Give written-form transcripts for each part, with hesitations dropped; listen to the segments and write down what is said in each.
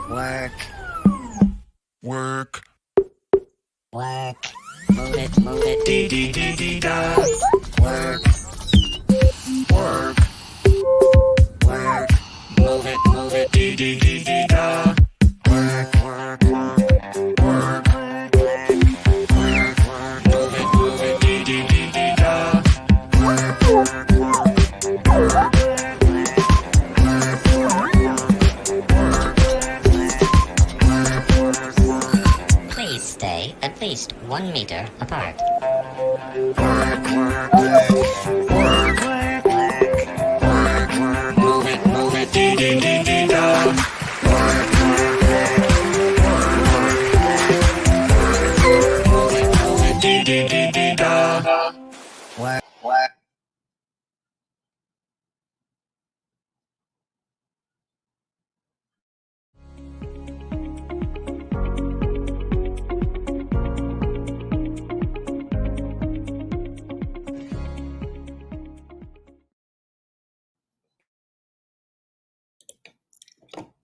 Work. Work. Work. Move it. D-D-D-D-da. Work. Work. Work. Move it. D-D-D-D-da. Work. Work. Work. Move it. D-D-D-D-da. Please stay at least 1 meter apart. Move it. D-D-D-D-da. Move it. D-D-D-D-da. Work.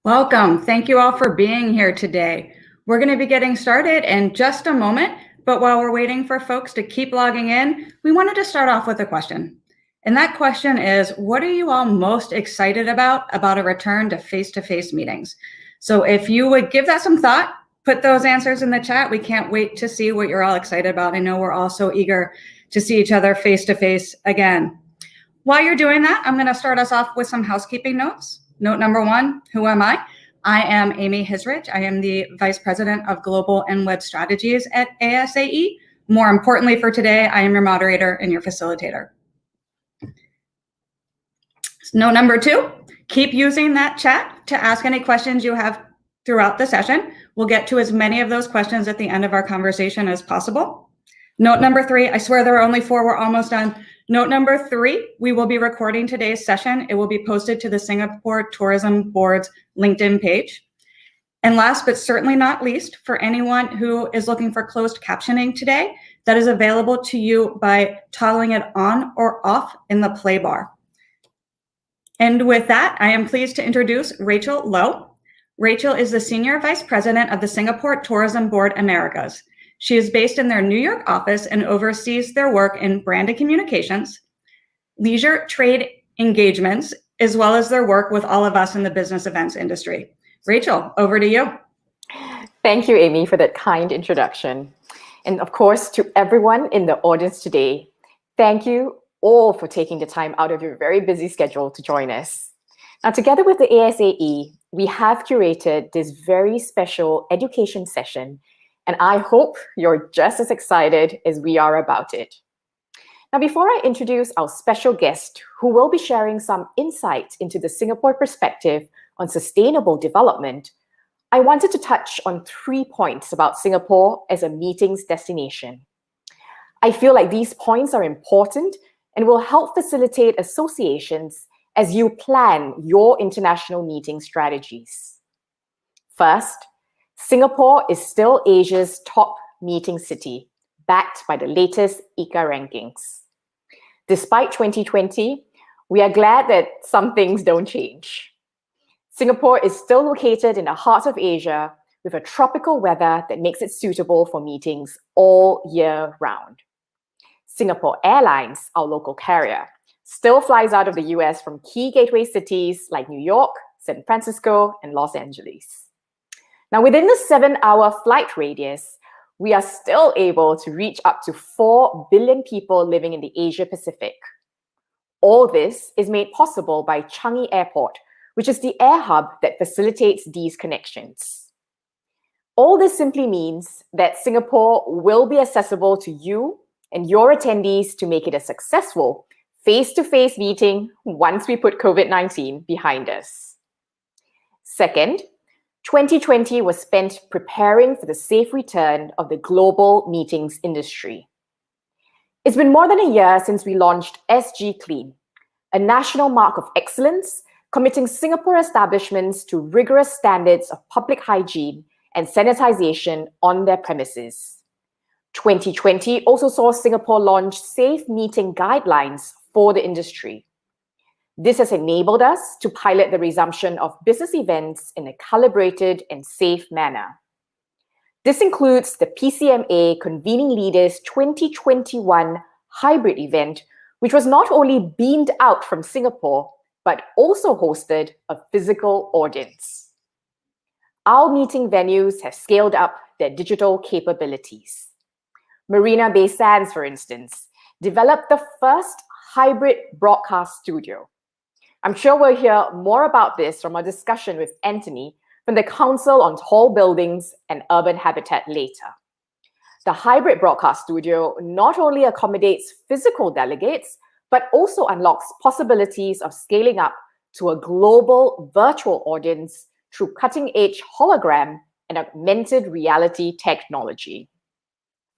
Welcome. Thank you all for being here today. We're going to be getting started in just a moment, but while we're waiting for folks to keep logging in, we wanted to start off with a question. And that question is, what are you all most excited about a return to face-to-face meetings? So if you would give that some thought, put those answers in the chat. We can't wait to see what you're all excited about. I know we're all so eager to see each other face-to-face again. While you're doing that, I'm going to start us off with some housekeeping notes. Note number 1, who am I? I am Amy Hisrich. I am the Vice President of Global and Web Strategies at ASAE. More importantly for today, I am your moderator and your facilitator. Note number 2, keep using that chat to ask any questions you have throughout the session. We'll get to as many of those questions at the end of our conversation as possible. Note number 3, I swear there are only 4, we're almost done. Note number 3, we will be recording today's session. It will be posted to the Singapore Tourism Board's LinkedIn page. And last but certainly not least, for anyone who is looking for closed captioning today, that is available to you by toggling it on or off in the play bar. And with that, I am pleased to introduce Rachel Lowe. Rachel is the Senior Vice President of the Singapore Tourism Board Americas. She is based in their New York office and oversees their work in branded communications, leisure trade engagements, as well as their work with all of us in the business events industry. Rachel, over to you. Thank you, Amy, for that kind introduction. And of course, to everyone in the audience today, thank you all for taking the time out of your very busy schedule to join us. Now, together with the ASAE, we have curated this very special education session, and I hope you're just as excited as we are about it. Now, before I introduce our special guest, who will be sharing some insight into the Singapore perspective on sustainable development, I wanted to touch on 3 points about Singapore as a meetings destination. I feel like these points are important and will help facilitate associations as you plan your international meeting strategies. First, Singapore is still Asia's top meeting city, backed by the latest ICA rankings. Despite 2020, we are glad that some things don't change. Singapore is still located in the heart of Asia with a tropical weather that makes it suitable for meetings all year round. Singapore Airlines, our local carrier, still flies out of the US from key gateway cities like New York, San Francisco, and Los Angeles. Now, within the 7-hour flight radius, we are still able to reach up to 4 billion people living in the Asia Pacific. All this is made possible by Changi Airport, which is the air hub that facilitates these connections. All this simply means that Singapore will be accessible to you and your attendees to make it a successful face-to-face meeting once we put COVID-19 behind us. Second, 2020 was spent preparing for the safe return of the global meetings industry. It's been more than a year since we launched SG Clean, a national mark of excellence committing Singapore establishments to rigorous standards of public hygiene and sanitization on their premises. 2020 also saw Singapore launch safe meeting guidelines for the industry. This has enabled us to pilot the resumption of business events in a calibrated and safe manner. This includes the PCMA Convening Leaders 2021 hybrid event, which was not only beamed out from Singapore, but also hosted a physical audience. Our meeting venues have scaled up their digital capabilities. Marina Bay Sands, for instance, developed the first hybrid broadcast studio. I'm sure we'll hear more about this from our discussion with Anthony from the Council on Tall Buildings and Urban Habitat later. The hybrid broadcast studio not only accommodates physical delegates, but also unlocks possibilities of scaling up to a global virtual audience through cutting-edge hologram and augmented reality technology.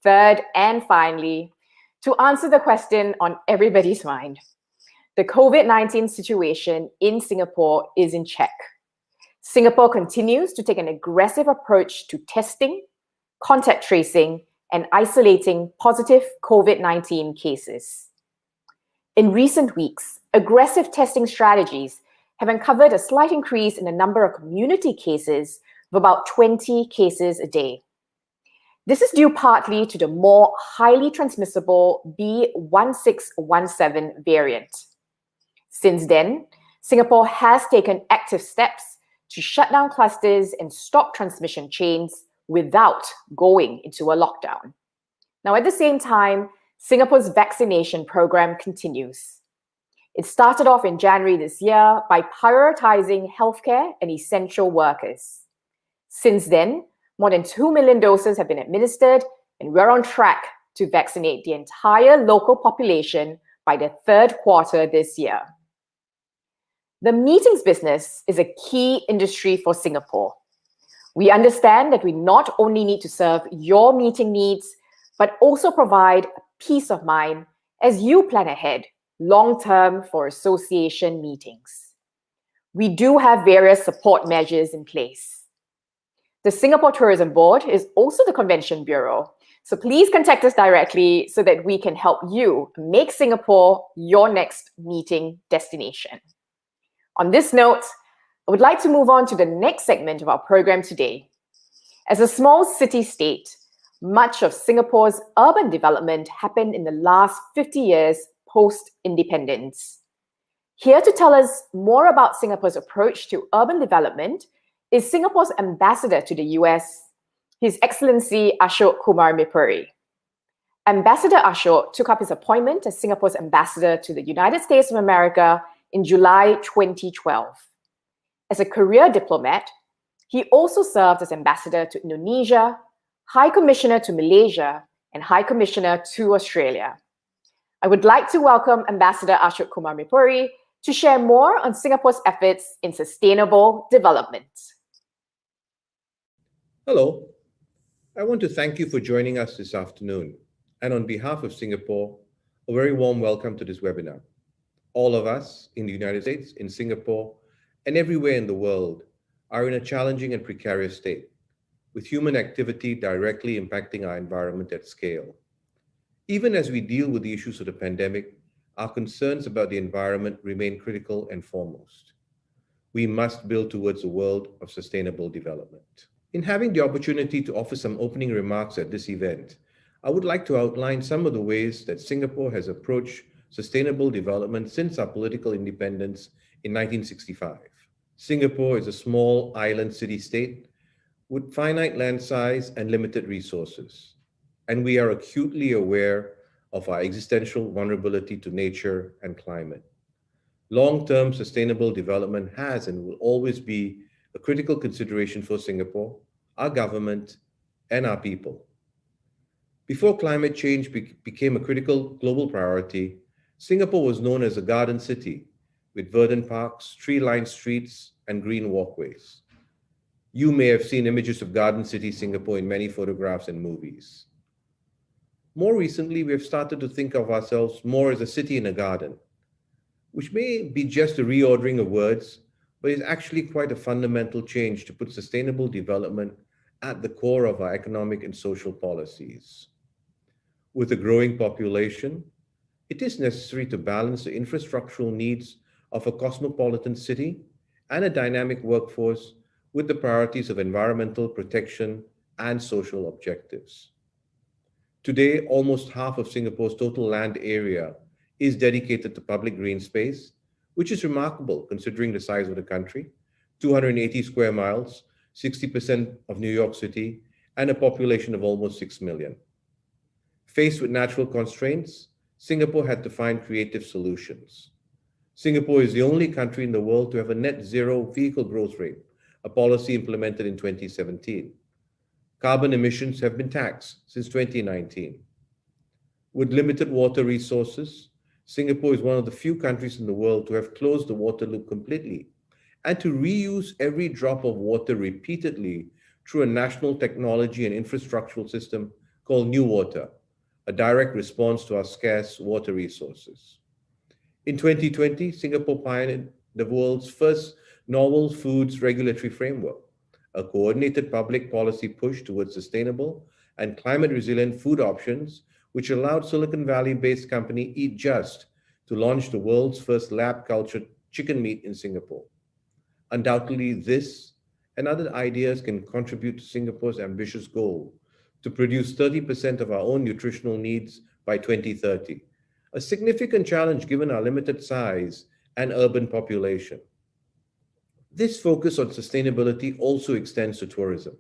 Third, and finally, to answer the question on everybody's mind, the COVID-19 situation in Singapore is in check. Singapore continues to take an aggressive approach to testing, contact tracing, and isolating positive COVID-19 cases. In recent weeks, aggressive testing strategies have uncovered a slight increase in the number of community cases of about 20 cases a day. This is due partly to the more highly transmissible B1617 variant. Since then, Singapore has taken active steps to shut down clusters and stop transmission chains without going into a lockdown. Now, at the same time, Singapore's vaccination program continues. It started off in January this year by prioritizing healthcare and essential workers. Since then, more than 2 million doses have been administered, and we're on track to vaccinate the entire local population by the third quarter this year. The meetings business is a key industry for Singapore. We understand that we not only need to serve your meeting needs, but also provide peace of mind as you plan ahead long-term for association meetings. We do have various support measures in place. The Singapore Tourism Board is also the Convention Bureau, so please contact us directly so that we can help you make Singapore your next meeting destination. On this note, I would like to move on to the next segment of our program today. As a small city-state, much of Singapore's urban development happened in the last 50 years post-independence. Here to tell us more about Singapore's approach to urban development is Singapore's ambassador to the US, His Excellency Ashok Kumar Mipuri. Ambassador Ashok took up his appointment as Singapore's ambassador to the United States of America in July 2012. As a career diplomat, he also served as ambassador to Indonesia, High Commissioner to Malaysia, and High Commissioner to Australia. I would like to welcome Ambassador Ashok Kumar Mipuri to share more on Singapore's efforts in sustainable development. Hello. I want to thank you for joining us this afternoon. And on behalf of Singapore, a very warm welcome to this webinar. All of us in the United States, in Singapore, and everywhere in the world are in a challenging and precarious state, with human activity directly impacting our environment at scale. Even as we deal with the issues of the pandemic, our concerns about the environment remain critical and foremost. We must build towards a world of sustainable development. In having the opportunity to offer some opening remarks at this event, I would like to outline some of the ways that Singapore has approached sustainable development since our political independence in 1965. Singapore is a small island city-state with finite land size and limited resources, and we are acutely aware of our existential vulnerability to nature and climate. Long-term sustainable development has and will always be a critical consideration for Singapore, our government, and our people. Before climate change became a critical global priority, Singapore was known as a garden city with verdant parks, tree-lined streets, and green walkways. You may have seen images of Garden City Singapore in many photographs and movies. More recently, we have started to think of ourselves more as a city in a garden, which may be just a reordering of words, but is actually quite a fundamental change to put sustainable development at the core of our economic and social policies. With a growing population, it is necessary to balance the infrastructural needs of a cosmopolitan city and a dynamic workforce with the priorities of environmental protection and social objectives. Today, almost half of Singapore's total land area is dedicated to public green space, which is remarkable considering the size of the country, 280 square miles, 60% of New York City, and a population of almost 6 million. Faced with natural constraints, Singapore had to find creative solutions. Singapore is the only country in the world to have a net zero vehicle growth rate, a policy implemented in 2017. Carbon emissions have been taxed since 2019. With limited water resources, Singapore is one of the few countries in the world to have closed the water loop completely and to reuse every drop of water repeatedly through a national technology and infrastructural system called New Water, a direct response to our scarce water resources. In 2020, Singapore pioneered the world's first novel foods regulatory framework, a coordinated public policy push towards sustainable and climate-resilient food options, which allowed Silicon Valley-based company Eat Just to launch the world's first lab-cultured chicken meat in Singapore. Undoubtedly, this and other ideas can contribute to Singapore's ambitious goal to produce 30% of our own nutritional needs by 2030, a significant challenge given our limited size and urban population. This focus on sustainability also extends to tourism.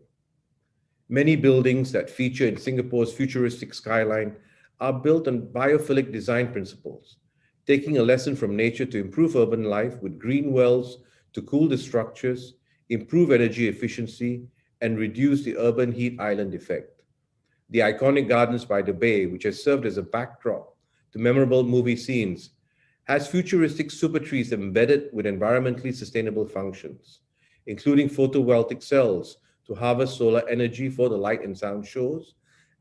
Many buildings that feature in Singapore's futuristic skyline are built on biophilic design principles, taking a lesson from nature to improve urban life with green wells to cool the structures, improve energy efficiency, and reduce the urban heat island effect. The iconic Gardens by the Bay, which has served as a backdrop to memorable movie scenes, has futuristic super trees embedded with environmentally sustainable functions, including photovoltaic cells to harvest solar energy for the light and sound shows,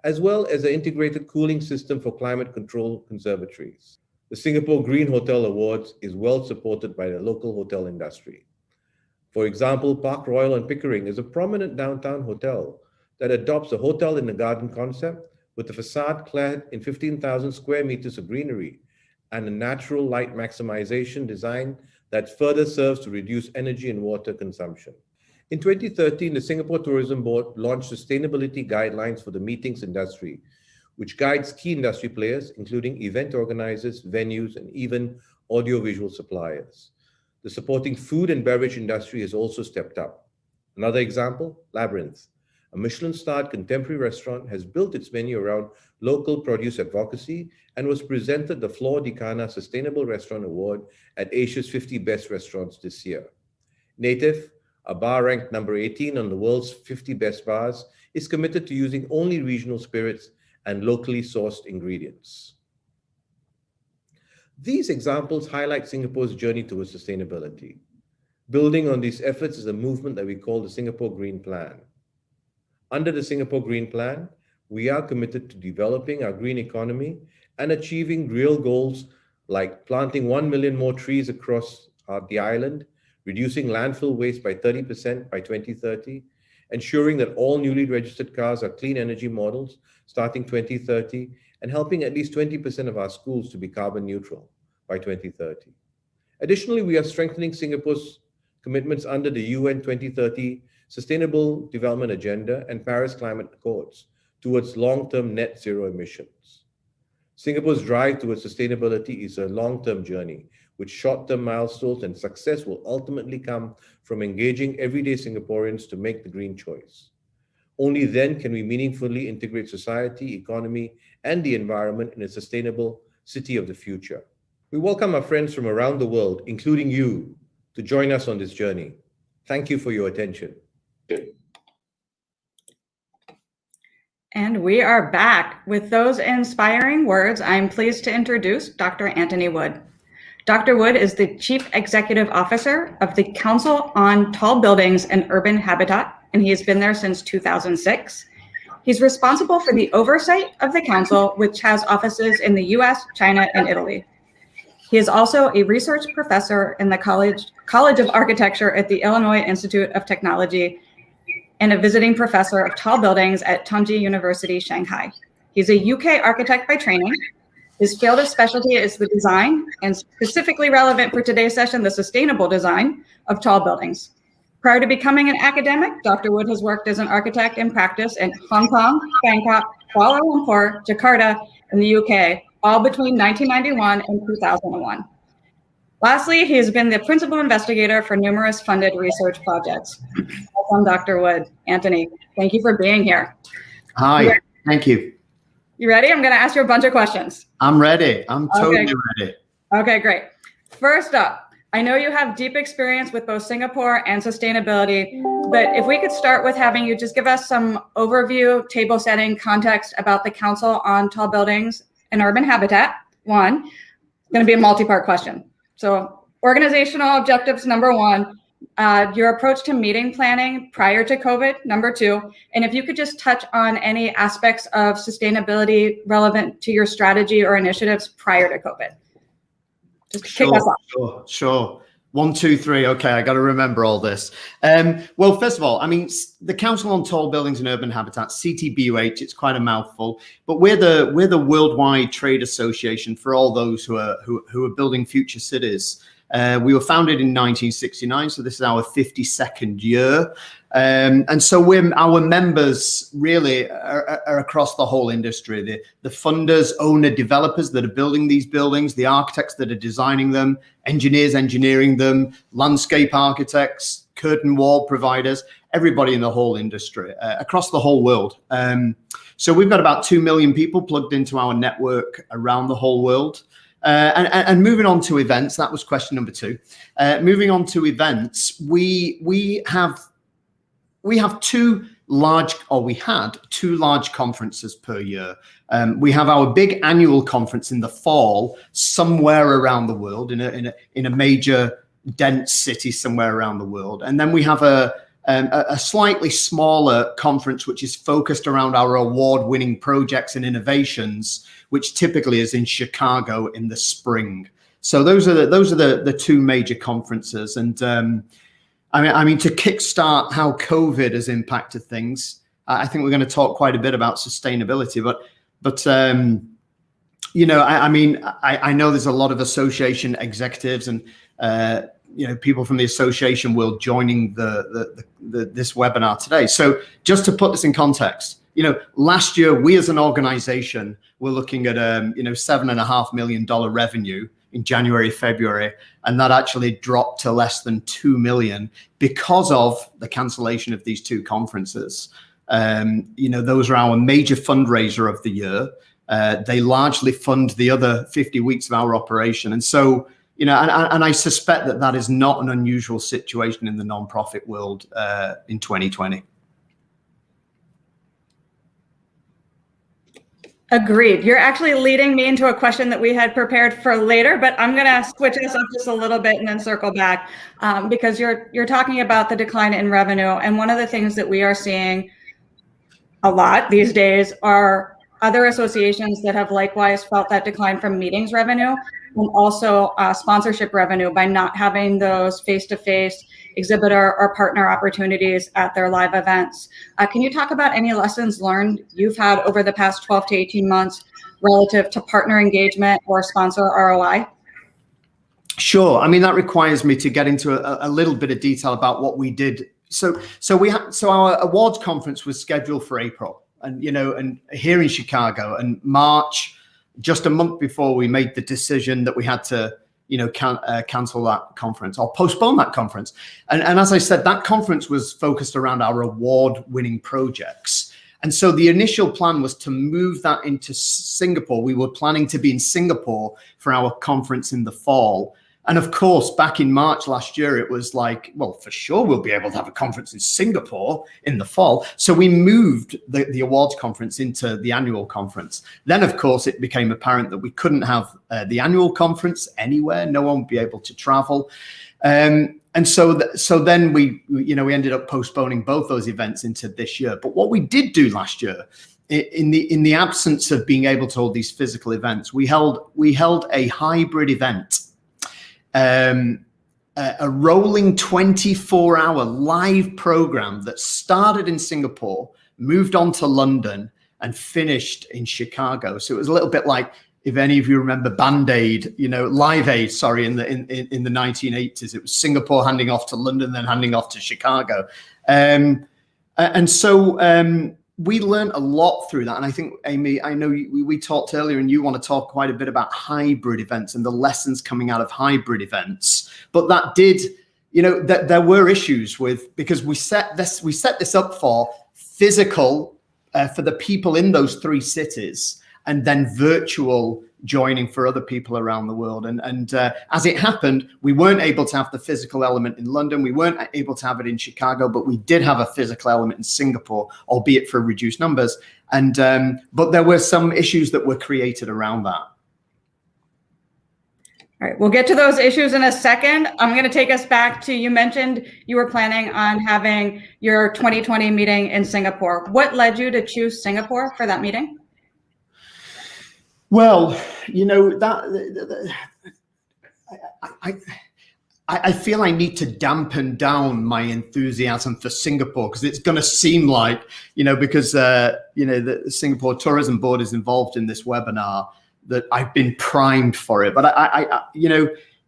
as well as an integrated cooling system for climate control conservatories. The Singapore Green Hotel Awards is well supported by the local hotel industry. For example, Park Royal and Pickering is a prominent downtown hotel that adopts a hotel in the garden concept with a facade clad in 15,000 square meters of greenery and a natural light maximization design that further serves to reduce energy and water consumption. In 2013, the Singapore Tourism Board launched sustainability guidelines for the meetings industry, which guides key industry players, including event organizers, venues, and even audiovisual suppliers. The supporting food and beverage industry has also stepped up. Another example, Labyrinth, a Michelin-starred contemporary restaurant, has built its menu around local produce advocacy and was presented the Flor di Cana Sustainable Restaurant Award at Asia's 50 Best Restaurants this year. Native, a bar ranked number 18 on the world's 50 best bars, is committed to using only regional spirits and locally sourced ingredients. These examples highlight Singapore's journey towards sustainability. Building on these efforts is a movement that we call the Singapore Green Plan. Under the Singapore Green Plan, we are committed to developing our green economy and achieving real goals like planting 1 million more trees across the island, reducing landfill waste by 30% by 2030, ensuring that all newly registered cars are clean energy models starting 2030, and helping at least 20% of our schools to be carbon neutral by 2030. Additionally, we are strengthening Singapore's commitments under the UN 2030 Sustainable Development Agenda and Paris Climate Accords towards long-term net zero emissions. Singapore's drive towards sustainability is a long-term journey, with short-term milestones, and success will ultimately come from engaging everyday Singaporeans to make the green choice. Only then can we meaningfully integrate society, economy, and the environment in a sustainable city of the future. We welcome our friends from around the world, including you, to join us on this journey. Thank you for your attention. And we are back. With those inspiring words, I'm pleased to introduce Dr. Anthony Wood. Dr. Wood is the Chief Executive Officer of the Council on Tall Buildings and Urban Habitat, and he has been there since 2006. He's responsible for the oversight of the council, which has offices in the US, China, and Italy. He is also a research professor in the College of Architecture at the Illinois Institute of Technology and a visiting professor of tall buildings at Tongji University, Shanghai. He's a UK architect by training, His field of specialty is the design, and specifically relevant for today's session, the sustainable design of tall buildings. Prior to becoming an academic, Dr. Wood has worked as an architect in practice in Hong Kong, Bangkok, Kuala Lumpur, Jakarta, and the UK, all between 1991 and 2001. Lastly, he has been the principal investigator for numerous funded research projects. Welcome, Dr. Wood. Anthony, thank you for being here. Hi, thank you. You ready? I'm going to ask you a bunch of questions. I'm ready. I'm totally ready. Okay, great. First up, I know you have deep experience with both Singapore and sustainability, but if we could start with having you just give us some overview, table setting, context about the Council on Tall Buildings and Urban Habitat. One, it's going to be a multi-part question. So organizational objectives, number one, your approach to meeting planning prior to COVID, number two, and if you could just touch on any aspects of sustainability relevant to your strategy or initiatives prior to COVID. Just kick us off. Sure. 1, 2, 3. Okay, I got to remember all this. Well, first of all, I mean, the Council on Tall Buildings and Urban Habitat, CTBUH, it's quite a mouthful, but we're the worldwide trade association for all those who are building future cities. We were founded in 1969, so this is our 52nd year. And so our members really are across the whole industry. The funders, owner, developers that are building these buildings, the architects that are designing them, engineers engineering them, landscape architects, curtain wall providers, everybody in the whole industry across the whole world. So we've got about 2 million people plugged into our network around the whole world. And moving on to events, that was question number 2. Moving on to events, we had 2 large conferences per year. We have our big annual conference in the fall, somewhere around the world, in a major dense city somewhere around the world, and then we have a slightly smaller conference which is focused around our award-winning projects and innovations, which typically is in Chicago in the spring. So those are the 2 major conferences. And I mean, to kickstart how COVID has impacted things, I think we're going to talk quite a bit about sustainability. But you know, I know there's a lot of association executives and people from the association will joining this webinar today. So just to put this in context, last year we as an organization were looking at $7.5 million revenue in January, February, and that actually dropped to less than 2 million because of the cancellation of these 2 conferences. Those are our major fundraiser of the year. They largely fund the other 50 weeks of our operation. And so, and I suspect that is not an unusual situation in the nonprofit world in 2020. Agreed. You're actually leading me into a question that we had prepared for later, but I'm going to switch this up just a little bit and then circle back because you're talking about the decline in revenue. And one of the things that we are seeing a lot these days are other associations that have likewise felt that decline from meetings revenue and also sponsorship revenue by not having those face-to-face exhibitor or partner opportunities at their live events. Can you talk about any lessons learned you've had over the past 12 to 18 months relative to partner engagement or sponsor ROI? Sure. I mean, that requires me to get into a little bit of detail about what we did. So our awards conference was scheduled for April, and here in Chicago, and March, just a month before, we made the decision that we had to cancel that conference or postpone that conference. And as I said, that conference was focused around our award-winning projects. And so the initial plan was to move that into Singapore. We were planning to be in Singapore for our conference in the fall. And of course, back in March last year, it was like, well, for sure, we'll be able to have a conference in Singapore in the fall. So we moved the awards conference into the annual conference. Then, of course, it became apparent that we couldn't have the annual conference anywhere. No one would be able to travel. And so then we ended up postponing both those events into this year. But what we did do last year, in the absence of being able to hold these physical events, we held a hybrid event. A rolling 24-hour live program that started in Singapore, moved on to London, and finished in Chicago. So it was a little bit like if any of you remember Band-Aid, Live Aid, sorry, in the 1980s. It was Singapore handing off to London, then handing off to Chicago. And so we learned a lot through that. And I think, Amy, I know we talked earlier, and you want to talk quite a bit about hybrid events and the lessons coming out of hybrid events. But that did, there were issues because we set this up for physical, for the people in those 3 cities, and then virtual joining for other people around the world. And as it happened, we weren't able to have the physical element in London. We weren't able to have it in Chicago, but we did have a physical element in Singapore, albeit for reduced numbers. And but there were some issues that were created around that. All right, we'll get to those issues in a second. I'm going to take us back to, you mentioned you were planning on having your 2020 meeting in Singapore. What led you to choose Singapore for that meeting? Well, I feel I need to dampen down my enthusiasm for Singapore, because it's going to seem like, because the Singapore Tourism Board is involved in this webinar, that I've been primed for it. But I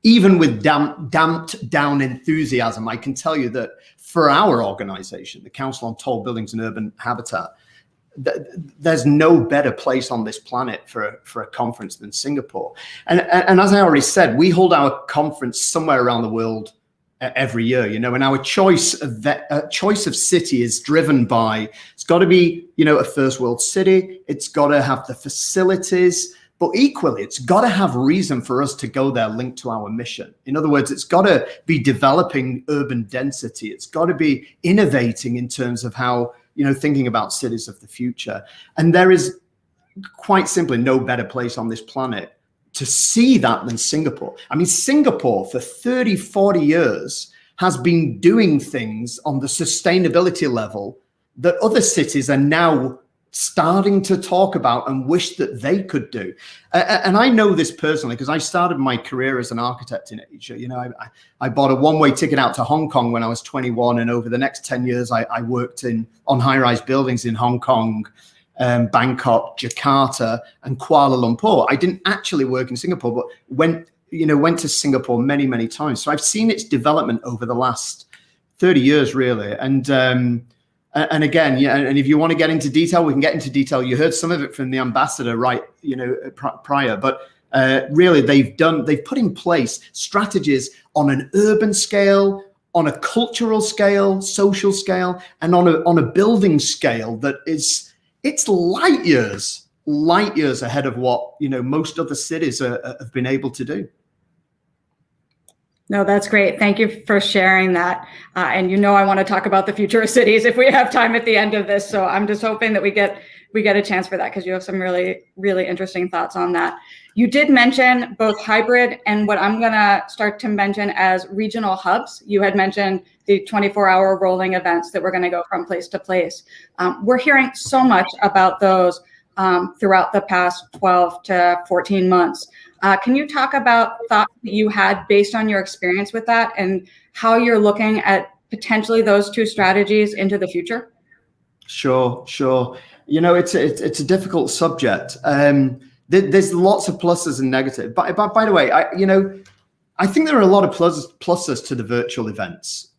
even with damped down enthusiasm, I can tell you that for our organization, the Council on Tall Buildings and Urban Habitat, there's no better place on this planet for a conference than Singapore. And as I already said, we hold our conference somewhere around the world every year, and our choice of city is driven by, it's got to be, a first world city. It's got to have the facilities, but equally, it's got to have reason for us to go there linked to our mission. In other words, it's got to be developing urban density. It's got to be innovating in terms of how, thinking about cities of the future. And there is quite simply no better place on this planet to see that than Singapore. I mean, Singapore for 30, 40 years has been doing things on the sustainability level that other cities are now starting to talk about and wish that they could do. And I know this personally because I started my career as an architect in Asia. I bought a one-way ticket out to Hong Kong when I was 21, and over the next 10 years, I worked on high-rise buildings in Hong Kong, Bangkok, Jakarta, and Kuala Lumpur. I didn't actually work in Singapore, but went to Singapore many, many times. So I've seen its development over the last 30 years, really. And again, and if you want to get into detail, we can get into detail. You heard some of it from the ambassador, right? Prior, but really, they've put in place strategies on an urban scale, on a cultural scale, social scale, and on a building scale that it's light years ahead of what most other cities have been able to do. No, that's great. Thank you for sharing that. And I want to talk about the future of cities if we have time at the end of this. So I'm just hoping that we get a chance for that, because you have some really, really interesting thoughts on that. You did mention both hybrid and what I'm going to start to mention as regional hubs. You had mentioned the 24-hour rolling events that we're going to go from place to place. We're hearing so much about those throughout the past 12 to 14 months. Can you talk about thoughts that you had based on your experience with that, and how you're looking at potentially those two strategies into the future? Sure. It's a difficult subject. There's lots of pluses and negatives. By the way, I think there are a lot of pluses to the virtual events.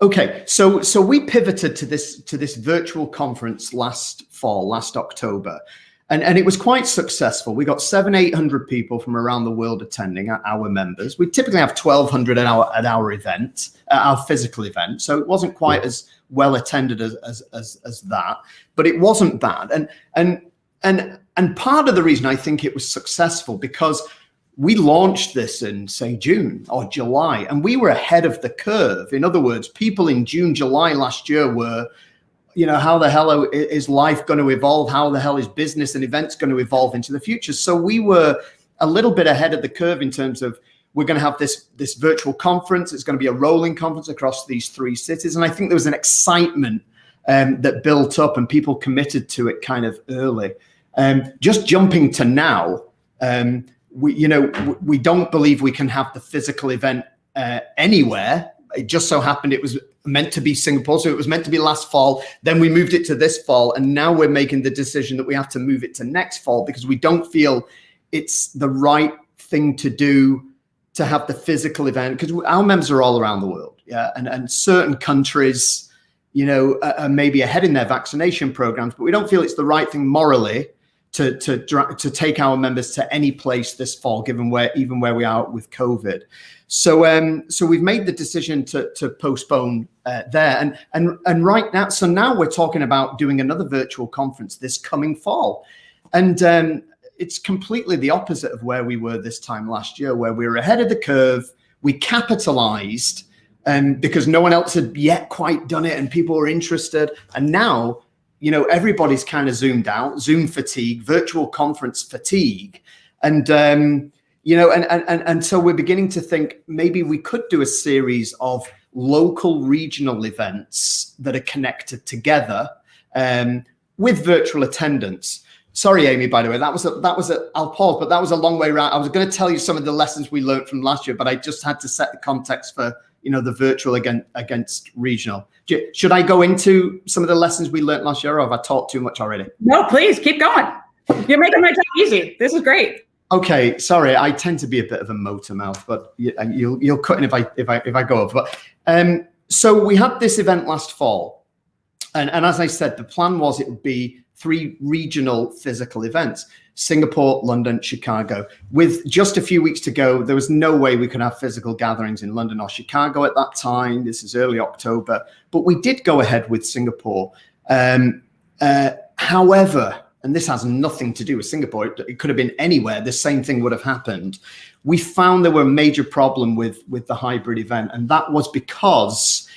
Okay, so we pivoted to this virtual conference last October. And it was quite successful. We got 700-800 people from around the world attending, our members. We typically have 1,200 at our event, our physical event. So it wasn't quite as well attended as that, but it wasn't bad. And part of the reason I think it was successful, because we launched this in, say, June or July, and we were ahead of the curve. In other words, people in June, July last year were, how the hell is life going to evolve? How the hell is business and events going to evolve into the future? So we were a little bit ahead of the curve in terms of, we're going to have this virtual conference. It's going to be a rolling conference across these 3 cities. And I think there was an excitement that built up, and people committed to it kind of early. Just jumping to now, we don't believe we can have the physical event anywhere. It just so happened it was meant to be Singapore. So it was meant to be last fall. Then we moved it to this fall. And now we're making the decision that we have to move it to next fall because we don't feel it's the right thing to do to have the physical event, because our members are all around the world. Yeah. And certain countries, you know, are maybe ahead in their vaccination programs, but we don't feel it's the right thing morally to take our members to any place this fall, given where we are with COVID. So so we've made the decision to postpone there, and right now, so now we're talking about doing another virtual conference this coming fall, and it's completely the opposite of where we were this time last year, where we were ahead of the curve. We capitalized because no one else had yet quite done it and people were interested. And now, you know, everybody's kind of zoomed out, Zoom fatigue, virtual conference fatigue. And, you know, and so we're beginning to think maybe we could do a series of local regional events that are connected together with virtual attendance. Sorry, Amy, by the way, I'll pause, but that was a long way around. I was going to tell you some of the lessons we learned from last year, but I just had to set the context for, you know, the virtual against regional. Should I go into some of the lessons we learned last year, or have I talked too much already? No, please keep going. You're making my job easy. This is great. Okay, sorry, I tend to be a bit of a motor mouth, but you'll cut in if I go over. But so we had this event last fall, and as I said, the plan was it would be 3 regional physical events: Singapore, London, Chicago. With just a few weeks to go, there was no way we could have physical gatherings in London or Chicago at that time. This is early October, but we did go ahead with Singapore. However, and this has nothing to do with Singapore, it could have been anywhere, the same thing would have happened. We found there were a major problem with the hybrid event, and that was because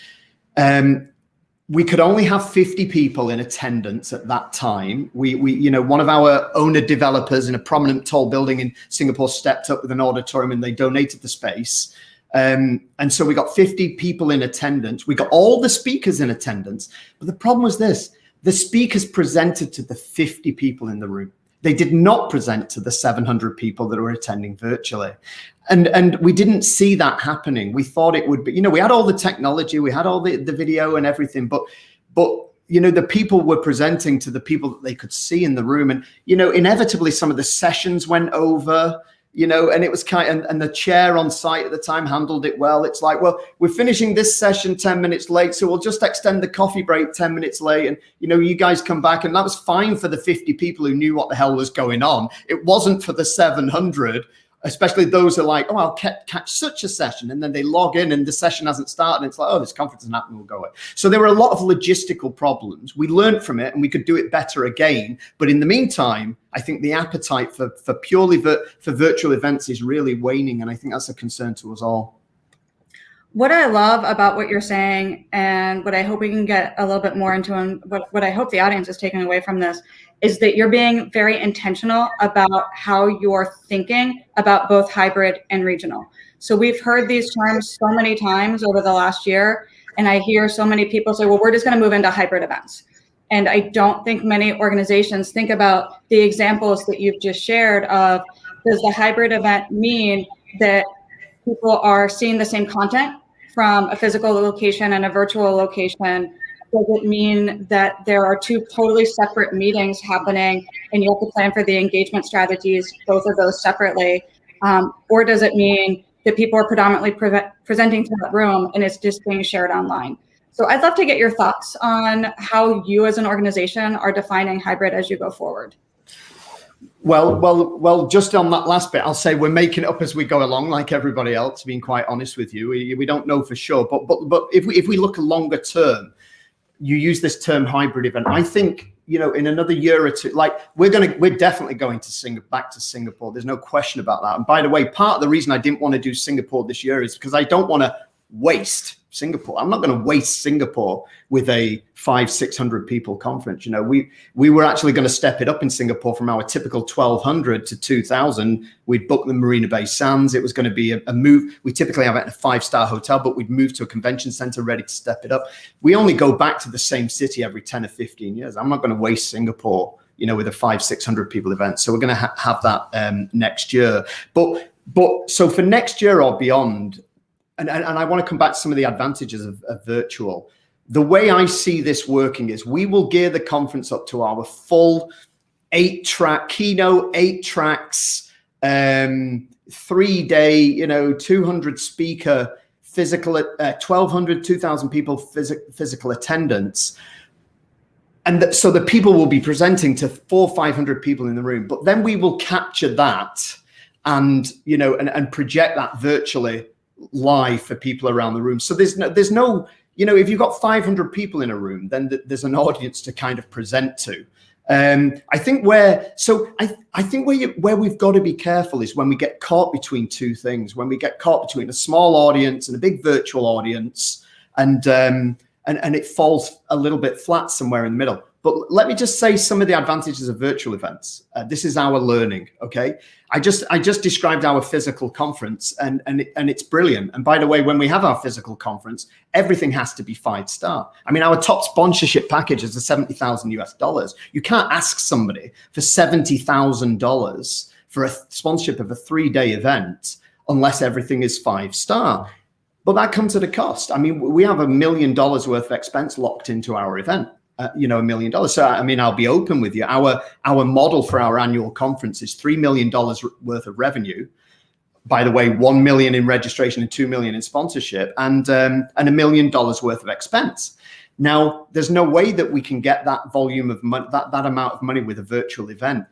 we could only have 50 people in attendance at that time. We you know, one of our owner developers in a prominent tall building in Singapore stepped up with an auditorium and they donated the space. And so we got 50 people in attendance. We got all the speakers in attendance. But the problem was this: the speakers presented to the 50 people in the room. They did not present to the 700 people that were attending virtually. And we didn't see that happening. We thought it would be, you know, we had all the technology, we had all the video and everything, but you know, the people were presenting to the people that they could see in the room. And, you know, inevitably some of the sessions went over, you know, and it was and the chair on site at the time handled it well. It's like, well, we're finishing this session 10 minutes late, so we'll just extend the coffee break 10 minutes late. And, you know, you guys come back. And that was fine for the 50 people who knew what the hell was going on. It wasn't for the 700, especially those who are like, oh, I'll catch such a session. And then they log in and the session hasn't started. And it's like, oh, this conference isn't happening, we'll go away. So there were a lot of logistical problems. We learned from it and we could do it better again. But in the meantime, I think the appetite for purely for virtual events is really waning. And I think that's a concern to us all. What I love about what you're saying, and what I hope we can get a little bit more into, and what I hope the audience is taking away from this, is that you're being very intentional about how you're thinking about both hybrid and regional. So we've heard these terms so many times over the last year, and I hear so many people say, well, we're just going to move into hybrid events. And I don't think many organizations think about the examples that you've just shared of, does the hybrid event mean that people are seeing the same content from a physical location and a virtual location? Does it mean that there are 2 totally separate meetings happening and you have to plan for the engagement strategies, both of those separately? Or does it mean that people are predominantly presenting to that room and it's just being shared online? So I'd love to get your thoughts on how you as an organization are defining hybrid as you go forward. Well, just on that last bit, I'll say we're making it up as we go along, like everybody else, being quite honest with you. We don't know for sure, but if we look a longer term, you use this term hybrid event. I think, you know, in another year or two, like we're definitely going to back to Singapore. There's no question about that. And by the way, part of the reason I didn't want to do Singapore this year is because I don't want to waste Singapore. I'm not going to waste Singapore with a 500-600 people conference. You know, we were actually going to step it up in Singapore from our typical 1,200 to 2,000. We'd booked the Marina Bay Sands. It was going to be a move. We typically have it in a 5-star hotel, but we'd move to a convention center ready to step it up. We only go back to the same city every 10 or 15 years. I'm not going to waste Singapore, you know, with a 500-600 people event. So we're going to have that next year. But so for next year or beyond, and I want to come back to some of the advantages of virtual. The way I see this working is we will gear the conference up to our full 8-track keynote, 8 tracks, 3-day, 200 speaker physical, 1,200, 2,000 people physical attendance. And so the people will be presenting to 400, 500 people in the room, but then we will capture that and, and project that virtually live for people around the room. So there's no, if you've got 500 people in a room, then there's an audience to kind of present to. I think where we've got to be careful is when we get caught between two things, when we get caught between a small audience and a big virtual audience, and it falls a little bit flat somewhere in the middle. But let me just say some of the advantages of virtual events. This is our learning, okay? I just described our physical conference, and it's brilliant. And by the way, when we have our physical conference, everything has to be 5-star. I mean, our top sponsorship package is $70,000 US. You can't ask somebody for $70,000 for a sponsorship of a 3-day event unless everything is 5-star. But that comes at a cost. I mean, we have $1 million worth of expense locked into our event. $1 million. So, I mean, I'll be open with you. Our model for our annual conference is $3 million worth of revenue. By the way, 1 million in registration and 2 million in sponsorship, and $1 million worth of expense. Now, there's no way that we can get that volume of money, that amount of money with a virtual event.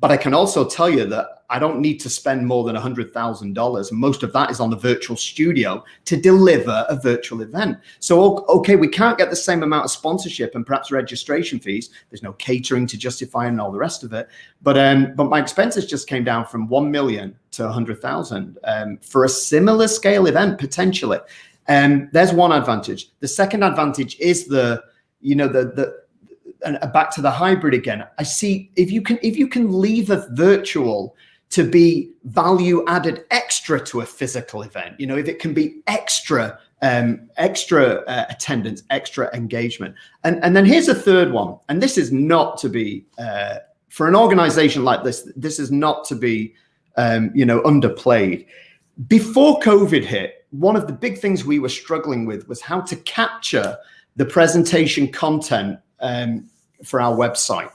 But I can also tell you that I don't need to spend more than $100,000. And most of that is on the virtual studio to deliver a virtual event. So, okay, we can't get the same amount of sponsorship and perhaps registration fees. There's no catering to justify and all the rest of it. But my expenses just came down from 1 million to 100,000 for a similar scale event, potentially. There's one advantage. The second advantage is and back to the hybrid again. I see if you can leave a virtual to be value added extra to a physical event, if it can be extra attendance, extra engagement. And then here's a third one. And this is not to be, for an organization like this is not to be, underplayed. Before COVID hit, one of the big things we were struggling with was how to capture the presentation content for our website.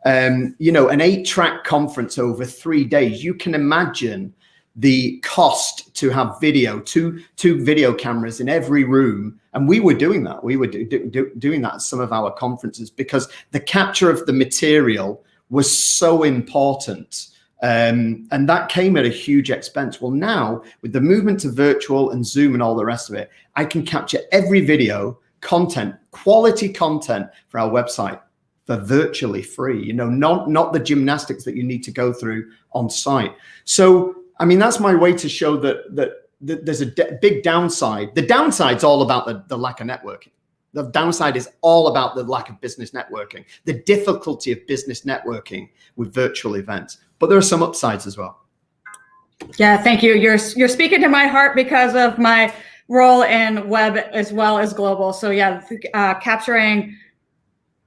An 8-track conference over 3 days, you can imagine the cost to have video, two video cameras in every room. And we were doing that. We were doing that at some of our conferences because the capture of the material was so important. And that came at a huge expense. Well, now with the movement to virtual and Zoom and all the rest of it, I can capture every video content, quality content for our website for virtually free, not the gymnastics that you need to go through on site. So, I mean, that's my way to show that there's a big downside. The downside's all about the lack of networking. The downside is all about the lack of business networking, the difficulty of business networking with virtual events. But there are some upsides as well. Yeah, thank you. You're speaking to my heart because of my role in web as well as global. So yeah, capturing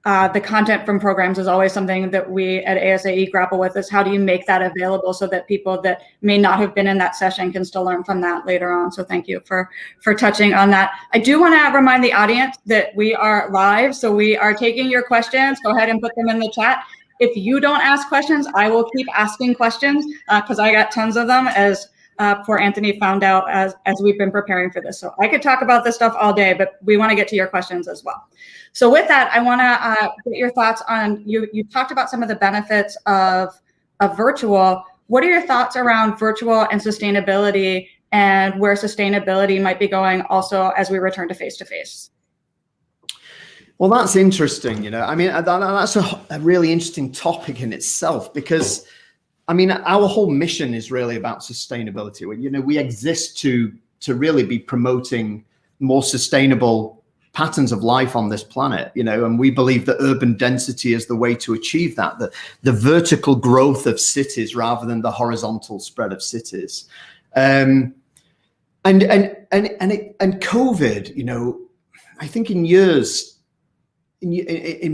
the content from programs is always something that we at ASAE grapple with, is how do you make that available so that people that may not have been in that session can still learn from that later on. So thank you for touching on that. I do want to remind the audience that we are live, so we are taking your questions. Go ahead and put them in the chat. If you don't ask questions, I will keep asking questions because I got tons of them, as poor Anthony found out as we've been preparing for this. So I could talk about this stuff all day, but we want to get to your questions as well. So with that, I want to get your thoughts on, you talked about some of the benefits of virtual. What are your thoughts around virtual and sustainability, and where sustainability might be going also as we return to face-to-face? Well, that's interesting. I mean, that's a really interesting topic in itself, because I mean, our whole mission is really about sustainability. We exist to really be promoting more sustainable patterns of life on this planet, and we believe that urban density is the way to achieve that, the vertical growth of cities rather than the horizontal spread of cities. And COVID, I think in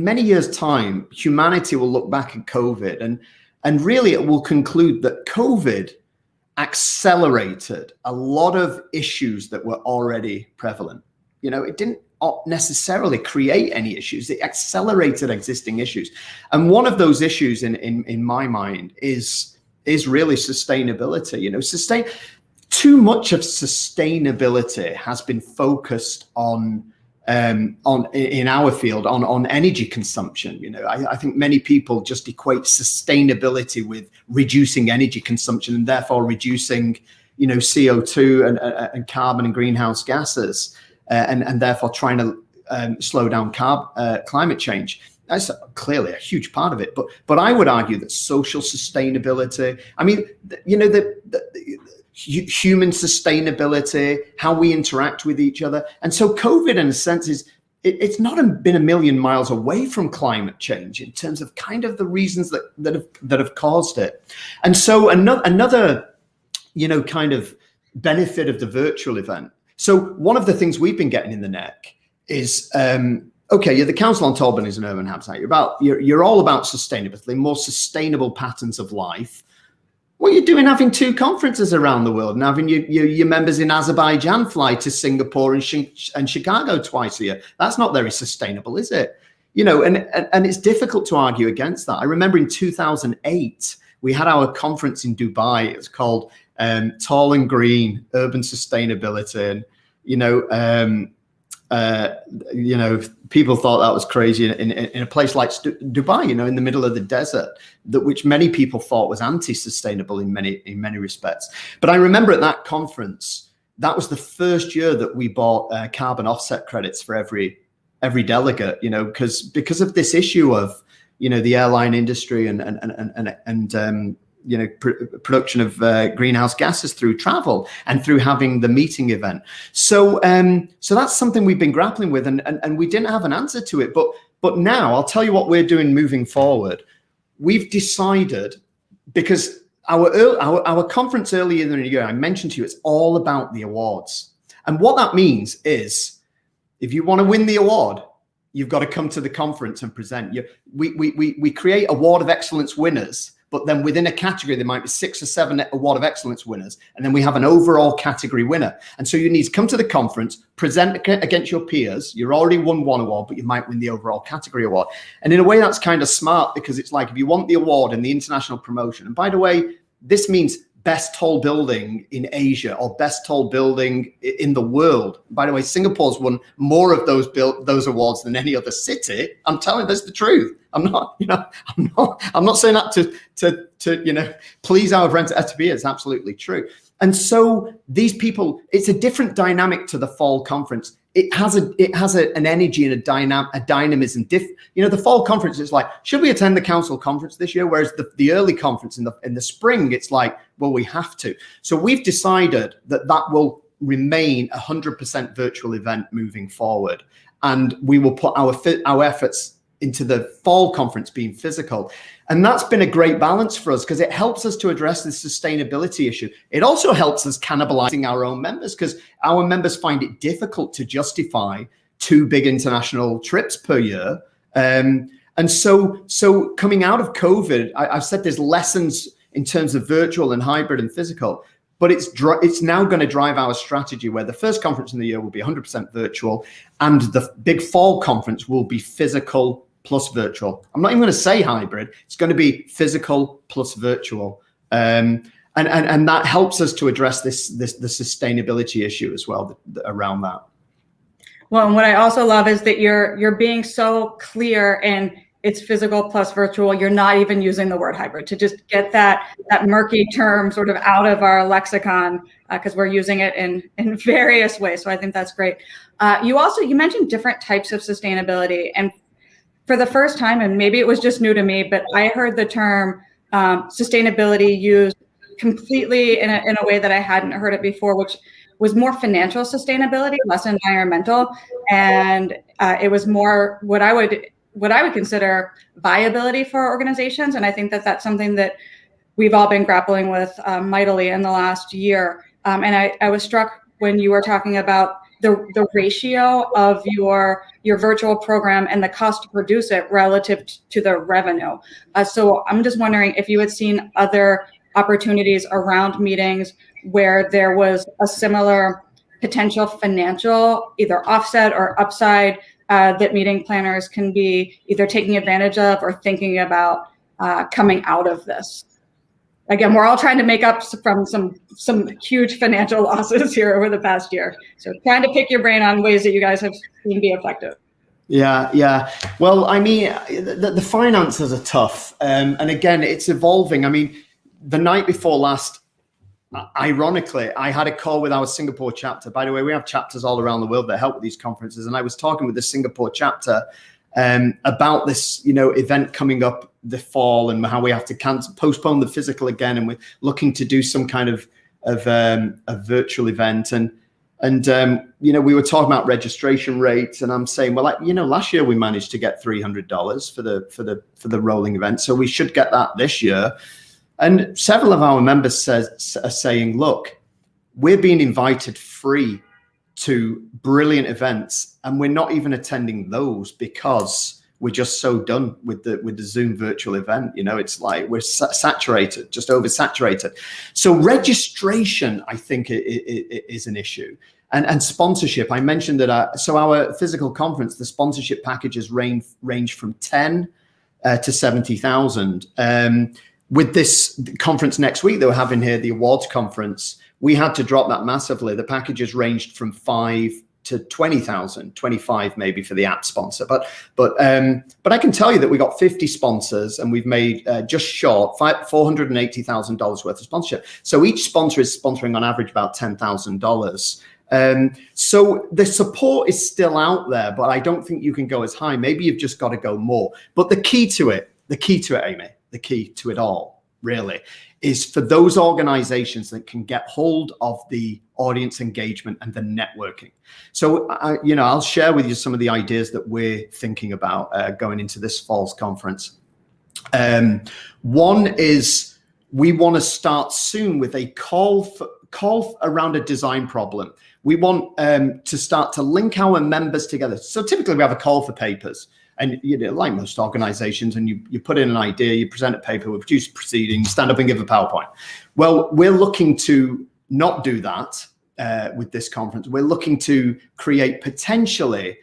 many years' time, humanity will look back at COVID and really it will conclude that COVID accelerated a lot of issues that were already prevalent. You know, it didn't necessarily create any issues. It accelerated existing issues. And one of those issues in my mind is really sustainability. You know, too much of sustainability has been focused on in our field on energy consumption. You know, I think many people just equate sustainability with reducing energy consumption and therefore reducing, you know, CO2 and carbon and greenhouse gases, and therefore trying to slow down climate change. That's clearly a huge part of it. But I would argue that social sustainability, I mean, you know, the human sustainability, how we interact with each other. And so COVID, in a sense, it's not been a million miles away from climate change in terms of kind of the reasons that have caused it. And so another, you know, kind of benefit of the virtual event. So one of the things we've been getting in the neck is, okay, you're the Council on Tallinn and Urban Habitat. You're all about sustainability, more sustainable patterns of life. What are you doing having 2 conferences around the world and having your members in Azerbaijan fly to Singapore and Chicago twice a year? That's not very sustainable, is it? You know, and it's difficult to argue against that. I remember in 2008, we had our conference in Dubai. It was called Tall and Green Urban Sustainability. And, you know, people thought that was crazy in a place like Dubai, you know, in the middle of the desert, which many people thought was anti-sustainable in many respects. But I remember at that conference, that was the first year that we bought carbon offset credits for every delegate, you know, because of this issue of, you know, the airline industry and you know, production of greenhouse gases through travel and through having the meeting event. So so that's something we've been grappling with, and we didn't have an answer to it. But now I'll tell you what we're doing moving forward. We've decided, because our conference earlier in the year, I mentioned to you, it's all about the awards. And what that means is, if you want to win the award, you've got to come to the conference and present. We create Award of Excellence winners, but then within a category, there might be 6 or 7 Award of Excellence winners. And then we have an overall category winner. And so you need to come to the conference, present against your peers. You've already won 1 award, but you might win the overall category award. And in a way, that's kind of smart, because it's like, if you want the award in the international promotion, and by the way, this means best tall building in Asia or best tall building in the world. By the way, Singapore's won more of those awards than any other city. I'm telling you, that's the truth. I'm not saying that to you know, please our friends at STB. It's absolutely true. And so these people, it's a different dynamic to the fall conference. It has an energy and a dynamism. You know, the fall conference is like, should we attend the council conference this year? Whereas the early conference in the spring, it's like, well, we have to. So we've decided that will remain 100% virtual event moving forward, and we will put our efforts into the fall conference being physical. And that's been a great balance for us, because it helps us to address the sustainability issue. It also helps us cannibalizing our own members, because our members find it difficult to justify 2 big international trips per year. And so coming out of COVID, I've said there's lessons in terms of virtual and hybrid and physical, but it's now going to drive our strategy, where the first conference in the year will be 100% virtual, and the big fall conference will be physical plus virtual. I'm not even going to say hybrid. It's going to be physical plus virtual. And that helps us to address the sustainability issue as well around that. Well, and what I also love is that you're being so clear in it's physical plus virtual. You're not even using the word hybrid, to just get that murky term sort of out of our lexicon, because we're using it in various ways. So I think that's great. You mentioned different types of sustainability, and for the first time, and maybe it was just new to me, but I heard the term sustainability used completely in a way that I hadn't heard it before, which was more financial sustainability, less environmental, and it was more what I would consider viability for organizations. And I think that that's something that we've all been grappling with mightily in the last year. And I was struck when you were talking about the ratio of your virtual program and the cost to produce it relative to the revenue. So I'm just wondering if you had seen other opportunities around meetings where there was a similar potential financial either offset or upside that meeting planners can be either taking advantage of or thinking about coming out of this. Again, we're all trying to make up from some huge financial losses here over the past year. So trying to pick your brain on ways that you guys have seen be effective. Yeah. Well, I mean, the finances are tough. And again, it's evolving. I mean, the night before last, ironically, I had a call with our Singapore chapter. By the way, we have chapters all around the world that help with these conferences. And I was talking with the Singapore chapter about this, event coming up the fall and how we have to postpone the physical again. And we're looking to do some kind of a virtual event. And we were talking about registration rates, and I'm saying, well, last year we managed to get $300 for the rolling event, so we should get that this year. And several of our members are saying, look, we're being invited free to brilliant events, and we're not even attending those because we're just so done with the Zoom virtual event. It's like we're saturated, just oversaturated. So registration, I think, is an issue. And sponsorship, I mentioned that. So our physical conference, the sponsorship packages range from 10 to 70,000. With this conference next week that we're having here, the awards conference, we had to drop that massively. The packages ranged from 5 to 20,000, 25 maybe for the app sponsor. But I can tell you that we got 50 sponsors and we've made just short $480,000 worth of sponsorship. So each sponsor is sponsoring on average about $10,000. So the support is still out there, but I don't think you can go as high. Maybe you've just got to go more. But the key to it, Amy, the key to it all really is for those organizations that can get hold of the audience engagement and the networking. So, I'll share with you some of the ideas that we're thinking about going into this fall's conference. One is we want to start soon with a call around a design problem. We want to start to link our members together. So typically we have a call for papers. And like most organizations, and you put in an idea, you present a paper, we produce proceedings, stand up and give a PowerPoint. Well, we're looking to not do that with this conference. We're looking to create potentially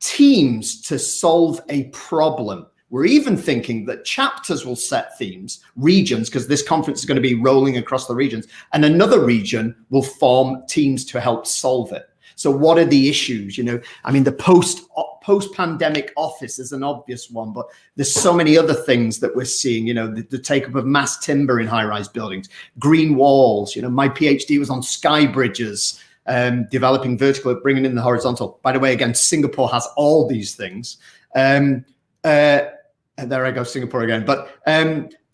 teams to solve a problem. We're even thinking that chapters will set themes, regions, because this conference is going to be rolling across the regions, and another region will form teams to help solve it. So what are the issues? The post-pandemic office is an obvious one, but there's so many other things that we're seeing, the take-up of mass timber in high-rise buildings, green walls. My PhD was on sky bridges, developing vertical, bringing in the horizontal. By the way, again, Singapore has all these things. And there I go, Singapore again. But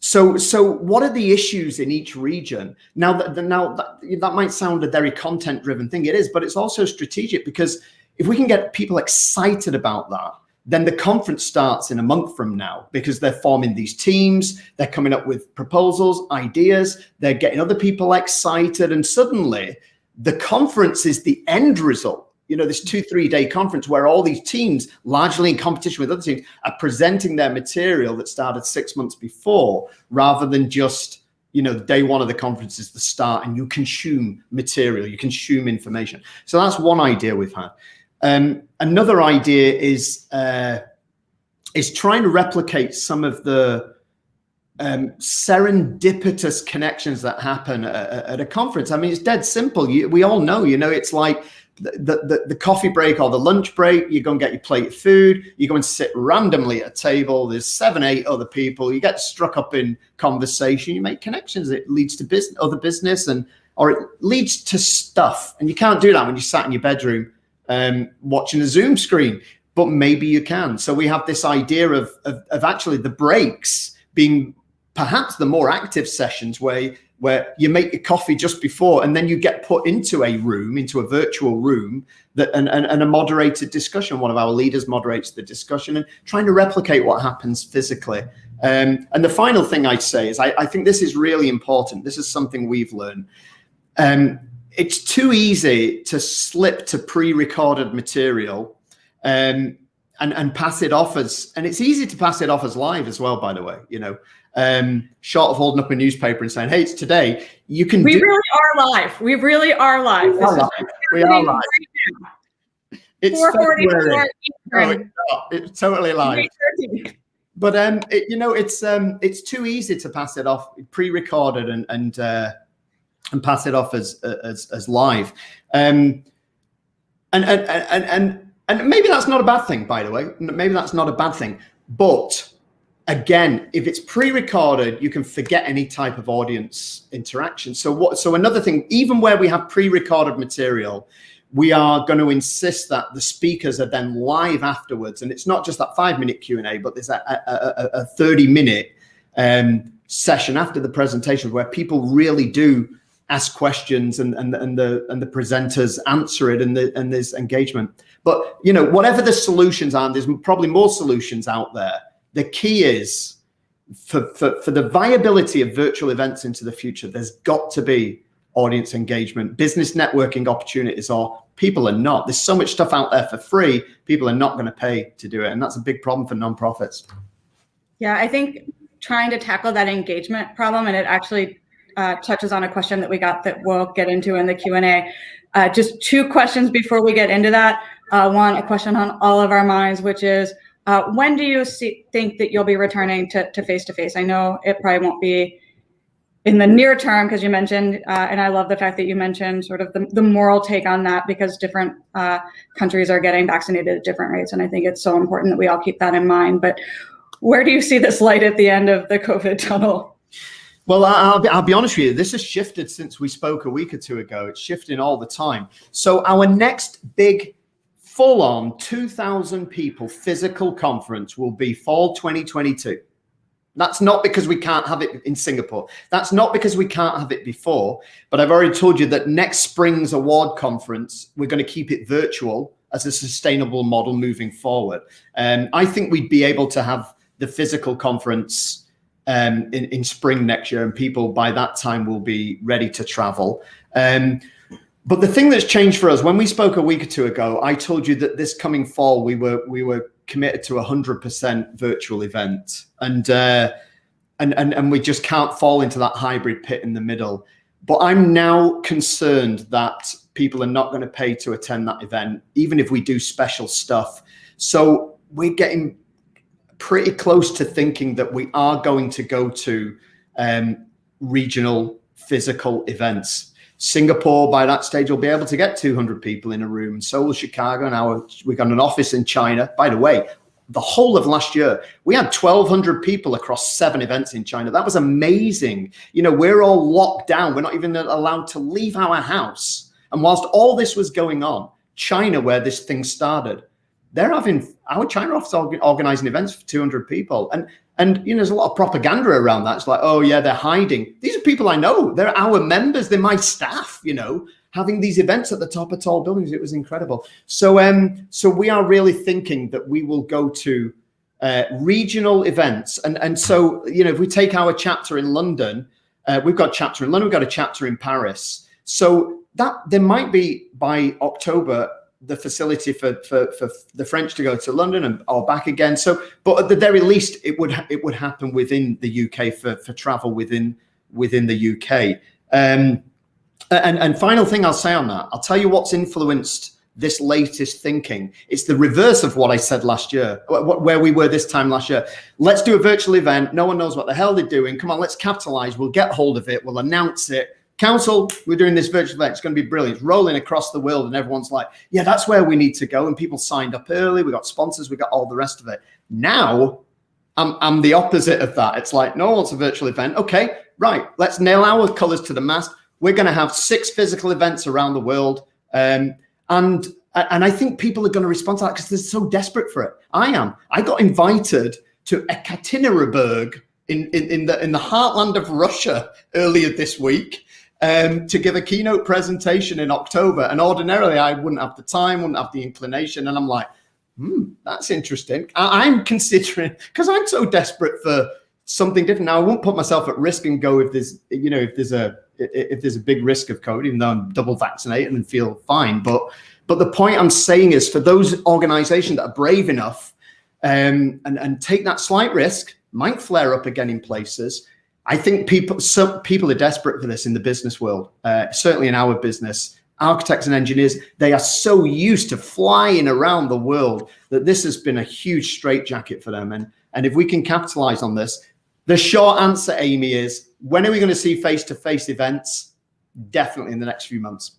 So what are the issues in each region? Now that might sound a very content-driven thing. It is, but it's also strategic, because if we can get people excited about that, then the conference starts in a month from now, because they're forming these teams, they're coming up with proposals, ideas, they're getting other people excited, and suddenly the conference is the end result. This 2-3 day conference where all these teams, largely in competition with other teams, are presenting their material that started 6 months before, rather than just, day one of the conference is the start and you consume material, you consume information. So that's one idea we've had. Another idea is trying to replicate some of the serendipitous connections that happen at a conference. I mean, it's dead simple. We all know, it's like, the coffee break or the lunch break, you go and get your plate of food, you go and sit randomly at a table, there's 7-8 other people, you get struck up in conversation, you make connections, it leads to other business, or it leads to stuff. And you can't do that when you sat in your bedroom watching a Zoom screen, but maybe you can. So we have this idea of actually the breaks being perhaps the more active sessions where you make your coffee just before, and then you get put into a virtual room and a moderated discussion. One of our leaders moderates the discussion, and trying to replicate what happens physically. And the final thing I'd say is I think this is really important. This is something we've learned. It's too easy to slip to pre-recorded material. and pass it off as, and it's easy to pass it off as live as well, by the way, short of holding up a newspaper and saying, hey, it's today, you can We really are live. We really are live. We are live. It's 4:44 No, Eastern. it's totally live. May 13th. But it's too easy to pass it off pre-recorded and pass it off as live. And maybe that's not a bad thing, by the way. Maybe that's not a bad thing. But again, if it's pre-recorded, you can forget any type of audience interaction. So another thing, even where we have pre-recorded material, we are going to insist that the speakers are then live afterwards. And it's not just that 5-minute Q&A, but there's a 30-minute session after the presentation where people really do ask questions and the presenters answer it, and there's engagement. But whatever the solutions are, there's probably more solutions out there. The key is for the viability of virtual events into the future, there's got to be audience engagement, business networking opportunities, or people are not. There's so much stuff out there for free, people are not going to pay to do it. And that's a big problem for nonprofits. Yeah, I think trying to tackle that engagement problem, and it actually touches on a question that we got that we'll get into in the Q&A. Just 2 questions before we get into that. One, a question on all of our minds, which is, when do you think that you'll be returning to face-to-face? I know it probably won't be in the near term, because you mentioned, and I love the fact that you mentioned sort of the moral take on that, because different countries are getting vaccinated at different rates. And I think it's so important that we all keep that in mind. But where do you see this light at the end of the COVID tunnel? Well, I'll be honest with you, this has shifted since we spoke a week or 2 ago. It's shifting all the time. So our next big full-on 2,000 people physical conference will be fall 2022. That's not because we can't have it in Singapore. That's not because we can't have it before. But I've already told you that next spring's award conference, we're going to keep it virtual as a sustainable model moving forward. I think we'd be able to have the physical conference in spring next year, and people by that time will be ready to travel. But the thing that's changed for us, when we spoke a week or 2 ago, I told you that this coming fall we were committed to 100% virtual event, and we just can't fall into that hybrid pit in the middle. But I'm now concerned that people are not going to pay to attend that event, even if we do special stuff. So we're getting pretty close to thinking that we are going to go to regional physical events. Singapore, by that stage, will be able to get 200 people in a room. So will Chicago. Now we've got an office in China. By the way, the whole of last year, we had 1,200 people across 7 events in China. That was amazing. We're all locked down. We're not even allowed to leave our house. And whilst all this was going on, China, where this thing started, they're having our China office organizing events for 200 people. And there's a lot of propaganda around that. It's like, oh yeah, they're hiding. These are people I know. They're our members. They're my staff, having these events at the top of tall buildings. It was incredible. So we are really thinking that we will go to regional events. And so, if we take our chapter in London, we've got a chapter in London, we've got a chapter in Paris. So that there might be by October, the facility for the French to go to London or back again. So, but at the very least, it would happen within the UK for travel within the UK. And final thing I'll say on that, I'll tell you what's influenced this latest thinking. It's the reverse of what I said last year, where we were this time last year. Let's do a virtual event. No one knows what the hell they're doing. Come on, let's capitalize. We'll get hold of it. We'll announce it. Council, we're doing this virtual event. It's going to be brilliant. It's rolling across the world, and everyone's like, yeah, that's where we need to go. And people signed up early. We got sponsors. We got all the rest of it. Now, I'm the opposite of that. It's like, no one wants a virtual event. Okay, right. Let's nail our colors to the mast. We're going to have 6 physical events around the world. And I think people are going to respond to that because they're so desperate for it. I am. I got invited to Ekaterinburg in the heartland of Russia earlier this week. To give a keynote presentation in October. And ordinarily I wouldn't have the time, wouldn't have the inclination. And I'm like, that's interesting. I'm considering, because I'm so desperate for something different. Now I won't put myself at risk and go if there's a big risk of COVID, even though I'm double vaccinated and feel fine. But But the point I'm saying is for those organizations that are brave enough and take that slight risk, might flare up again in places. I think some people are desperate for this in the business world, certainly in our business. Architects and engineers, they are so used to flying around the world that this has been a huge straitjacket for them. And if we can capitalize on this, the short answer, Amy, is when are we going to see face-to-face events? Definitely in the next few months.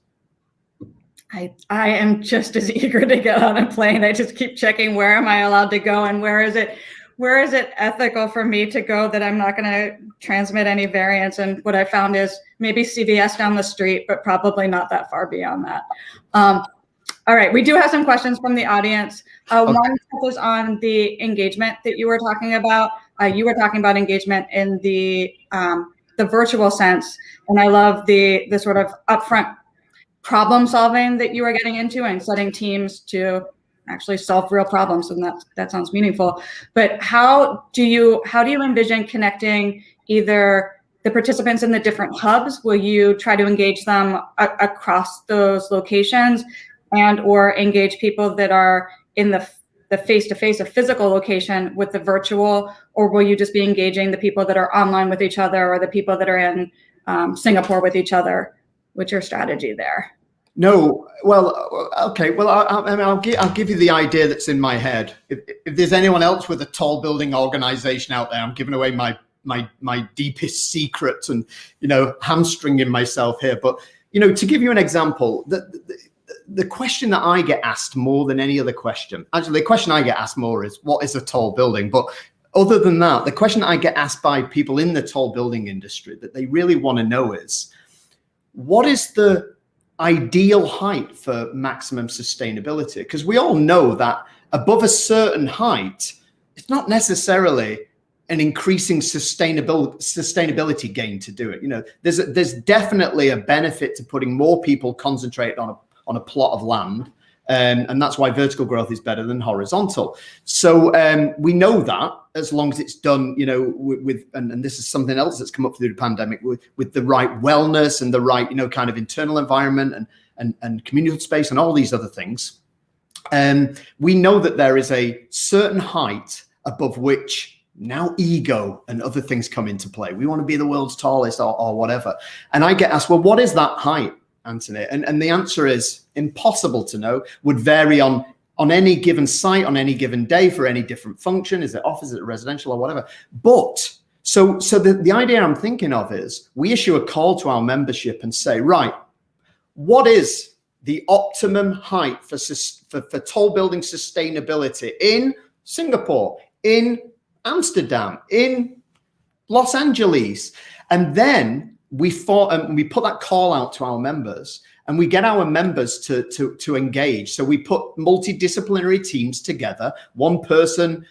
I am just as eager to get on a plane. I just keep checking, where am I allowed to go, and where is it ethical for me to go that I'm not going to transmit any variants? And what I found is maybe CVS down the street, but probably not that far beyond that. All right, we do have some questions from the audience. Okay. One was on the engagement that you were talking about. You were talking about engagement in the virtual sense, and I love the sort of upfront problem solving that you are getting into and setting teams to actually solve real problems, and that sounds meaningful. But how do you envision connecting either the participants in the different hubs? Will you try to engage them across those locations, and or engage people that are in the face-to-face, a physical location with the virtual, or will you just be engaging the people that are online with each other, or the people that are in Singapore with each other? What's your strategy there? No, well, okay. Well, I'll give you the idea that's in my head. If there's anyone else with a tall building organization out there, I'm giving away my deepest secrets and, hamstringing myself here. But, to give you an example, the question that I get asked more than any other question, actually, the question I get asked more is, what is a tall building? But other than that, the question that I get asked by people in the tall building industry that they really want to know is, what is the ideal height for maximum sustainability? Because we all know that above a certain height, it's not necessarily an increasing sustainability gain to do it. There's definitely a benefit to putting more people concentrated on a plot of land. And that's why vertical growth is better than horizontal. So we know that as long as it's done, with and this is something else that's come up through the pandemic, with the right wellness and the right, kind of internal environment and communal space and all these other things. We know that there is a certain height above which now ego and other things come into play. We want to be the world's tallest or whatever. And I get asked, well, what is that height, Anthony? And the answer is impossible to know, would vary on any given site, on any given day for any different function. Is it office, is it residential or whatever? But so the idea I'm thinking of is we issue a call to our membership and say, right, what is the optimum height for tall building sustainability in Singapore, in Amsterdam, in Los Angeles? And then we put that call out to our members, and we get our members to engage. So we put multidisciplinary teams together, one person,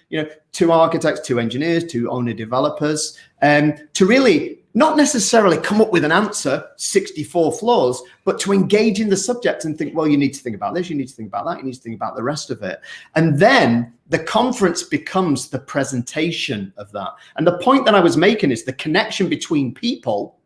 2 architects, 2 engineers, 2 owner developers, to really not necessarily come up with an answer, 64 floors, but to engage in the subject and think, well, you need to think about this, you need to think about that, you need to think about the rest of it. And then the conference becomes the presentation of that. And the point that I was making is the connection between people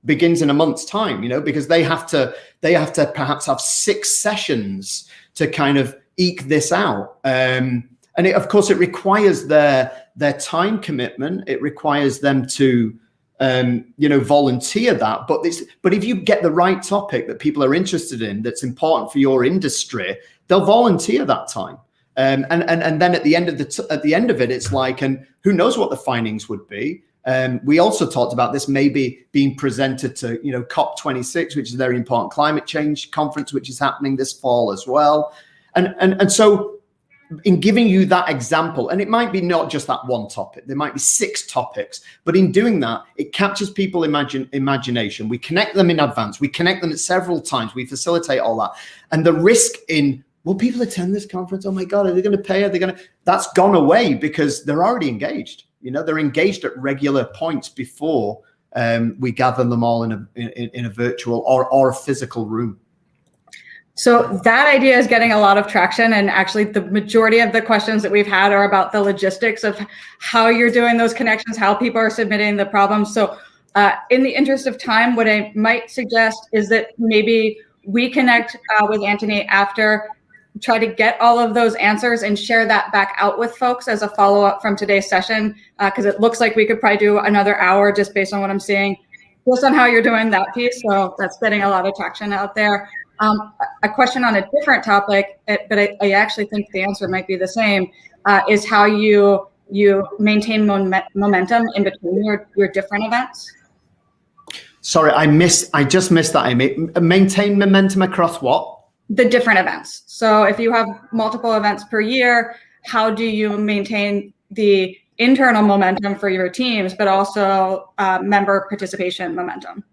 begins in a month's time, because they have to perhaps have 6 sessions to kind of eke this out. And of course, it requires their time commitment. It requires them to, volunteer that. But if you get the right topic that people are interested in, that's important for your industry, they'll volunteer that time. And then at the end of it, it's like, and who knows what the findings would be. We also talked about this maybe being presented to, COP26, which is a very important climate change conference, which is happening this fall as well. And so in giving you that example, and it might be not just that one topic, there might be 6 topics, but in doing that, it captures people's imagination. We connect them in advance. We connect them at several times. We facilitate all that. And the risk in, will people attend this conference? Oh my God, are they going to pay? That's gone away because they're already engaged. They're engaged at regular points before we gather them all in a virtual or a physical room. So that idea is getting a lot of traction, and actually the majority of the questions that we've had are about the logistics of how you're doing those connections, how people are submitting the problems. So in the interest of time, what I might suggest is that maybe we connect with Anthony after, try to get all of those answers and share that back out with folks as a follow-up from today's session, because it looks like we could probably do another hour just based on what I'm seeing, just on how you're doing that piece. So that's getting a lot of traction out there. A question on a different topic, but I actually think the answer might be the same, is how you maintain momentum in between your different events. Sorry, I just missed that, Amy. Maintain momentum across what? The different events. So if you have multiple events per year, how do you maintain the internal momentum for your teams, but also member participation momentum?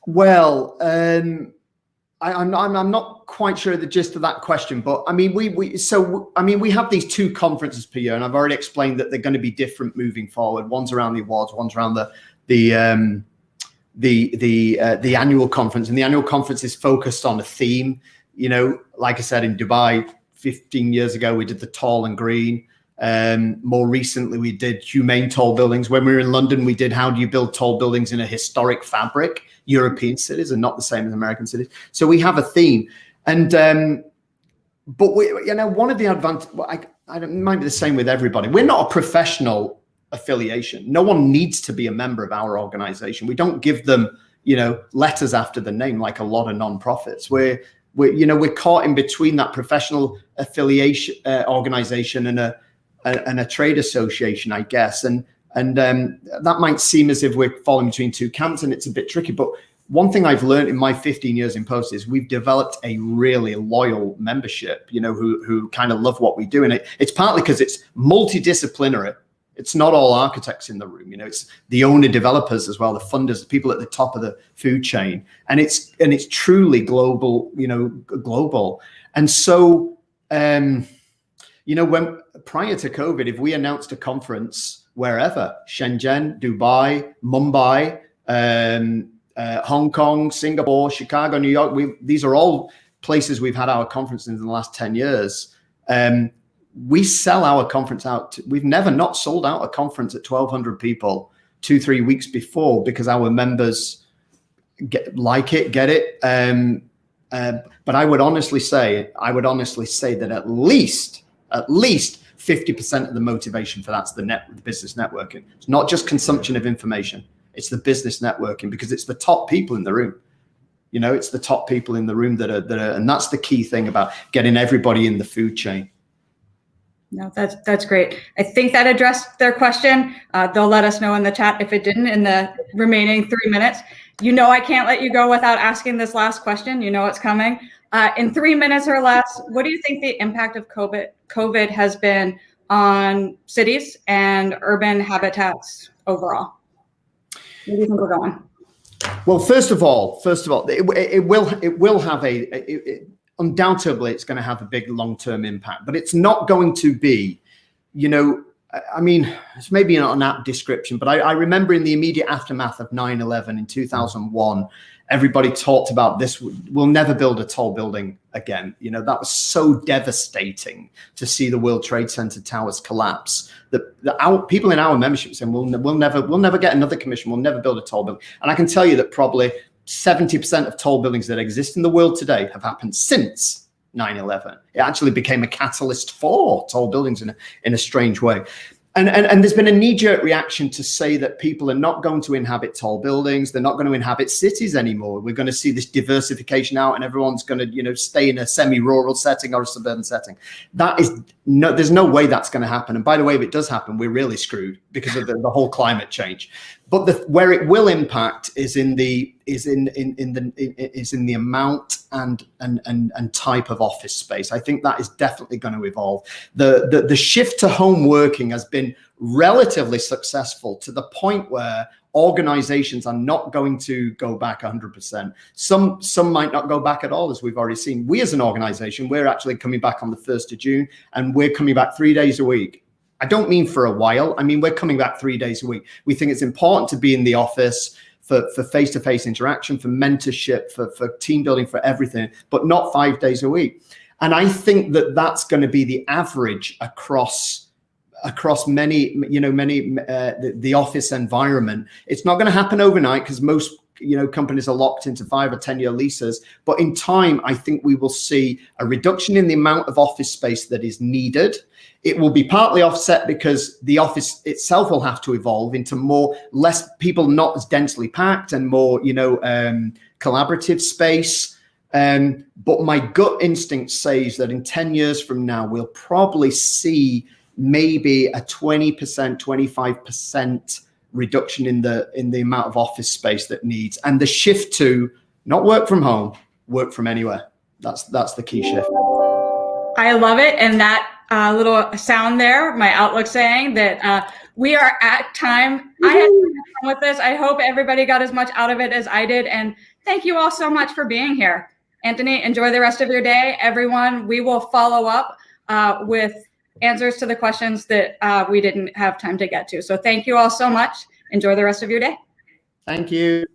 Well, I'm not quite sure the gist of that question, but I mean, we have these 2 conferences per year, and I've already explained that they're going to be different moving forward. One's around the awards, one's around the annual conference, and the annual conference is focused on a theme. You know, like I said, in Dubai 15 years ago, we did the tall and green. More recently, we did humane tall buildings. When we were in London, we did how do you build tall buildings in a historic fabric. European cities are not the same as American cities. So we have a theme. And, but we, you know, one of the advantages, it might be the same with everybody. We're not a professional affiliation. No one needs to be a member of our organization. We don't give them, you know, letters after the name like a lot of nonprofits. We're caught in between that professional affiliation organization and a trade association, I guess. And that might seem as if we're falling between 2 camps, and it's a bit tricky. But one thing I've learned in my 15 years in post is we've developed a really loyal membership, you know, who kind of love what we do. And it's partly because it's multidisciplinary. It's not all architects in the room, you know, it's the owner developers as well, the funders, the people at the top of the food chain. And it's truly global, you know, global. And so, you know, prior to COVID, if we announced a conference wherever, Shenzhen, Dubai, Mumbai, Hong Kong, Singapore, Chicago, New York, these are all places we've had our conferences in the last 10 years. We sell our conference out. We've never not sold out a conference at 1,200 people 2-3 weeks before, because our members get it. But I would honestly say that at least 50% of the motivation for that's the business networking. It's not just consumption of information. It's the business networking, because it's the top people in the room. You know, it's the top people in the room that are, and that's the key thing about getting everybody in the food chain. No, that's great. I think that addressed their question. They'll let us know in the chat if it didn't in the remaining 3 minutes. You know, I can't let you go without asking this last question. You know it's coming. In 3 minutes or less, what do you think the impact of COVID has been on cities and urban habitats overall? Where do you think we're going? Well, first of all, it will have undoubtedly it's going to have a big long-term impact, but it's not going to be, you know, I mean, it's maybe not an apt description, but I remember in the immediate aftermath of 9/11 in 2001, everybody talked about this. We'll never build a tall building again. You know, that was so devastating to see the World Trade Center towers collapse. Our people in our membership saying we'll never get another commission. We'll never build a tall building. And I can tell you that probably 70% of tall buildings that exist in the world today have happened since 9/11. It actually became a catalyst for tall buildings in a strange way. And there's been a knee-jerk reaction to say that people are not going to inhabit tall buildings. They're not going to inhabit cities anymore. We're going to see this diversification out, and everyone's going to, you know, stay in a semi-rural setting or a suburban setting. There's no way that's going to happen. And by the way, if it does happen, we're really screwed because of the whole climate change. But where it will impact is in the amount and type of office space. I think that is definitely going to evolve. The shift to home working has been relatively successful to the point where organizations are not going to go back 100%. Some might not go back at all, as we've already seen. We as an organization, we're actually coming back on the 1st of June, and we're coming back 3 days a week. I don't mean for a while. I mean, we're coming back 3 days a week. We think it's important to be in the office for face-to-face interaction, for mentorship, for team building, for everything, but not 5 days a week. And I think that that's going to be the average across many, the office environment. It's not going to happen overnight because most companies are locked into 5 or 10-year leases. But in time, I think we will see a reduction in the amount of office space that is needed. It will be partly offset because the office itself will have to evolve into less people, not as densely packed, and more, collaborative space. But my gut instinct says that in 10 years from now, we'll probably see maybe a 20%, 25% reduction in the amount of office space that needs, and the shift to not work from home, work from anywhere. That's the key shift. I love it. And that little sound there, my Outlook saying that we are at time. I had fun with this. I hope everybody got as much out of it as I did. And thank you all so much for being here. Anthony, enjoy the rest of your day. Everyone, we will follow up with answers to the questions that we didn't have time to get to. So thank you all so much. Enjoy the rest of your day. Thank you.